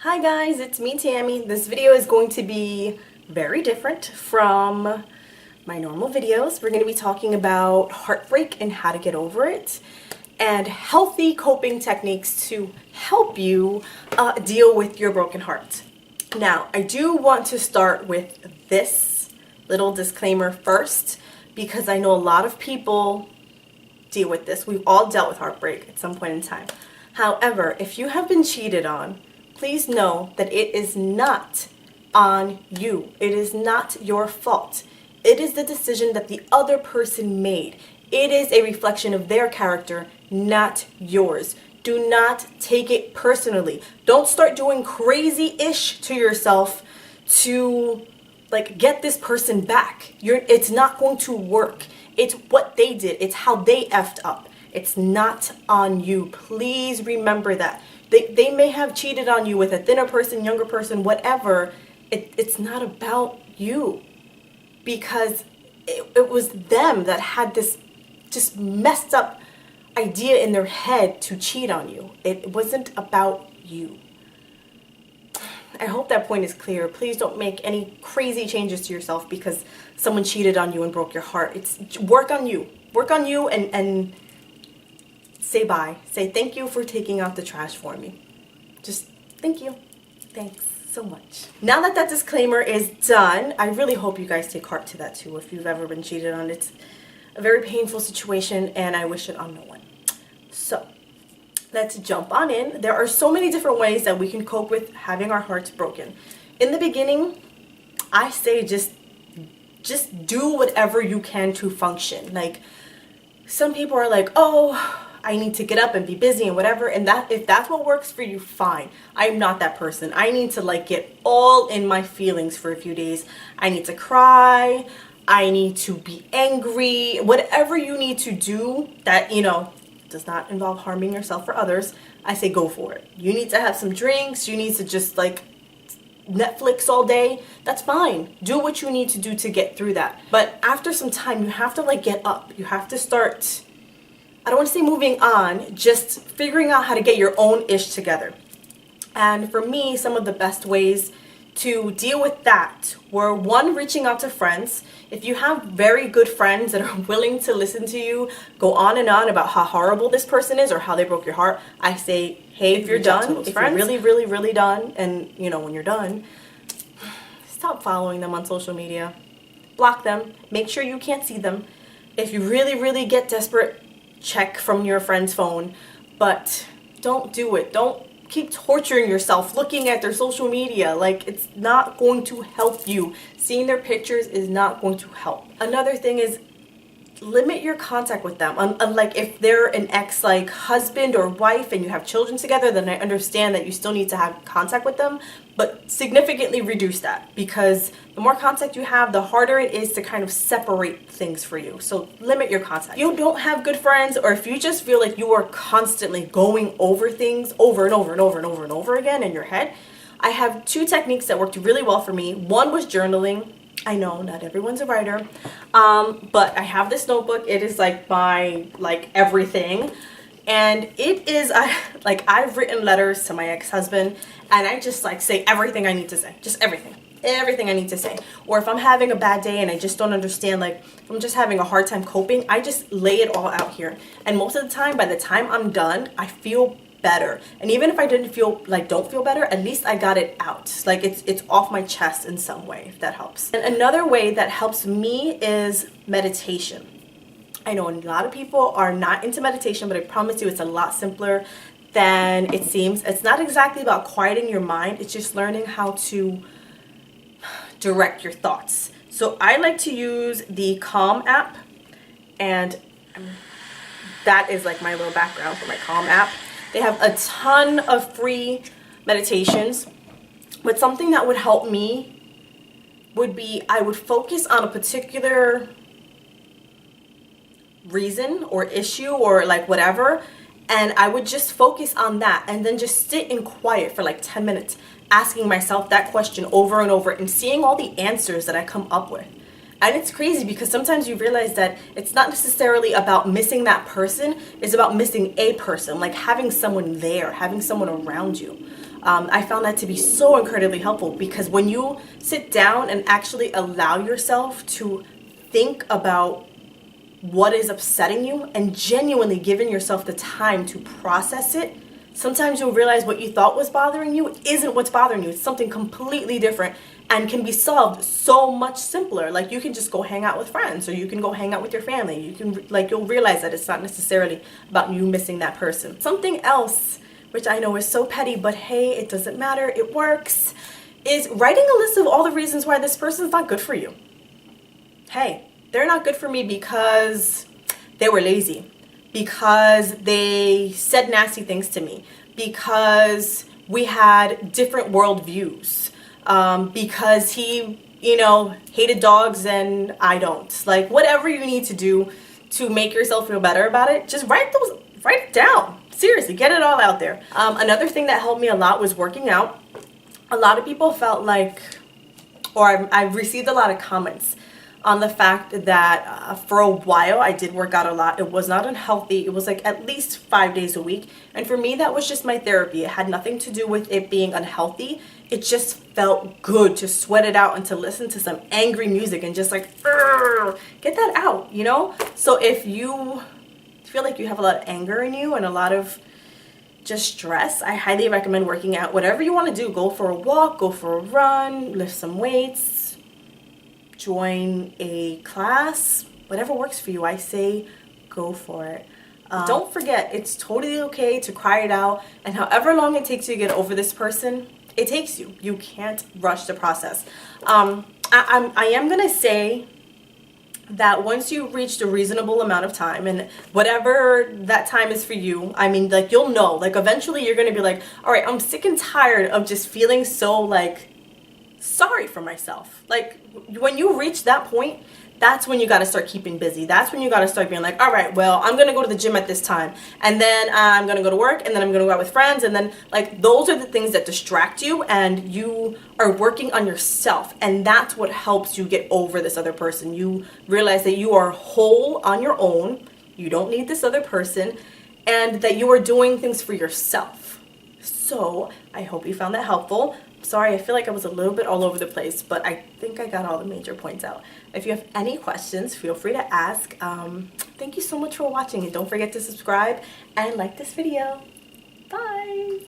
Hi guys, it's me Tammy. This video is going to be very different from my normal videos. We're going to be talking about heartbreak and how to get over it and healthy coping techniques to help you deal with your broken heart. Now, I do want to start with this little disclaimer first because I know a lot of people deal with this. We've all dealt with heartbreak at some point in time. However, if you have been cheated on, please know that it is not on you. It is not your fault. It is the decision that the other person made. It is a reflection of their character, not yours. Do not take it personally. Don't start doing crazy-ish to yourself to get this person back. It's not going to work. It's what they did. It's how they effed up. It's not on you. Please remember that. They may have cheated on you with a thinner person, younger person, whatever. It's not about you. Because it was them that had this just messed up idea in their head to cheat on you. It wasn't about you. I hope that point is clear. Please don't make any crazy changes to yourself because someone cheated on you and broke your heart. It's work on you. Work on you and say bye. Say thank you for taking out the trash for me. Just thank you. Thanks so much. Now that that disclaimer is done, I really hope you guys take heart to that too. If you've ever been cheated on, it's a very painful situation and I wish it on no one. So let's jump on in. There are so many different ways that we can cope with having our hearts broken. In the beginning, I say just do whatever you can to function. Like, some people are like, oh, I need to get up and be busy and whatever, and that if that's what works for you, fine. I'm not that person. I need to get all in my feelings for a few days. I need to cry. I need to be angry. Whatever you need to do that, does not involve harming yourself or others, I say go for it. You need to have some drinks. You need to just Netflix all day. That's fine. Do what you need to do to get through that. But after some time, you have to get up. You have to start, I don't want to say moving on, just figuring out how to get your own ish together. And for me, some of the best ways to deal with that were, one, reaching out to friends. If you have very good friends that are willing to listen to you go on and on about how horrible this person is or how they broke your heart, I say, hey, if you're done, if you're really, really, really done, and when you're done, stop following them on social media. Block them. Make sure you can't see them. If you really, really get desperate, check from your friend's phone, but don't do it. Don't keep torturing yourself looking at their social media. It's not going to help you. Seeing their pictures is not going to help. Another thing is limit your contact with them. Unlike if they're an husband or wife and you have children together, then I understand that you still need to have contact with them, but significantly reduce that, because the more contact you have, the harder it is to kind of separate things for you. So limit your contact. If you don't have good friends, or if you just feel like you are constantly going over things over and over and over and over and over again in your head, I have two techniques that worked really well for me. One was journaling. I know not everyone's a writer, but I have this notebook. It is my everything, and it is I've written letters to my ex-husband, and I just say everything I need to say, just everything I need to say. Or if I'm having a bad day and I just don't understand, if I'm just having a hard time coping, I just lay it all out here. And most of the time, by the time I'm done, I feel better. And even if I don't feel better, at least I got it out. It's off my chest in some way, if that helps. And another way that helps me is meditation. I know a lot of people are not into meditation, but I promise you it's a lot simpler than it seems. It's not exactly about quieting your mind. It's just learning how to direct your thoughts. So I like to use the Calm app, and that is my little background for my Calm app. They have a ton of free meditations, but something that would help me would be I would focus on a particular reason or issue or whatever, and I would just focus on that and then just sit in quiet for 10 minutes, asking myself that question over and over and seeing all the answers that I come up with. And it's crazy because sometimes you realize that it's not necessarily about missing that person, it's about missing a person, having someone there, having someone around you. I found that to be so incredibly helpful, because when you sit down and actually allow yourself to think about what is upsetting you and genuinely giving yourself the time to process it, sometimes you'll realize what you thought was bothering you isn't what's bothering you. It's something completely different and can be solved so much simpler. Like, you can just go hang out with friends, or you can go hang out with your family. You can, like, you'll realize that it's not necessarily about you missing that person. Something else, which I know is so petty, but hey, it doesn't matter, it works, is writing a list of all the reasons why this person's not good for you. Hey, they're not good for me because they were lazy, because they said nasty things to me, because we had different worldviews, because he, hated dogs and I don't. Like, whatever you need to do to make yourself feel better about it, just write it down. Seriously, get it all out there. Another thing that helped me a lot was working out. A lot of people felt like, or I've received a lot of comments on the fact that for a while I did work out a lot. It was not unhealthy. It was like at least 5 days a week. And for me, that was just my therapy. It had nothing to do with it being unhealthy. It just felt good to sweat it out and to listen to some angry music and just like, get that out, So if you feel like you have a lot of anger in you and a lot of just stress, I highly recommend working out. Whatever you want to do, go for a walk, go for a run, lift some weights, join a class, whatever works for you. I say go for it. Don't forget, it's totally okay to cry it out, and however long it takes you to get over this person, it takes you. You can't rush the process. I am gonna say that once you reach a reasonable amount of time, and whatever that time is for you, I mean, like, you'll know, like, eventually you're gonna be like, all right, I'm sick and tired of just feeling so, like, sorry for myself. Like, when you reach that point, that's when you got to start keeping busy. That's when you got to start being like, all right, well, I'm going to go to the gym at this time, and then I'm going to go to work, and then I'm going to go out with friends, and then, like, those are the things that distract you, and you are working on yourself, and that's what helps you get over this other person. You realize that you are whole on your own, you don't need this other person, and that you are doing things for yourself. So I hope you found that helpful. Sorry, I feel like I was a little bit all over the place, but I think I got all the major points out. If you have any questions, feel free to ask. Thank you so much for watching, and don't forget to subscribe and like this video. Bye!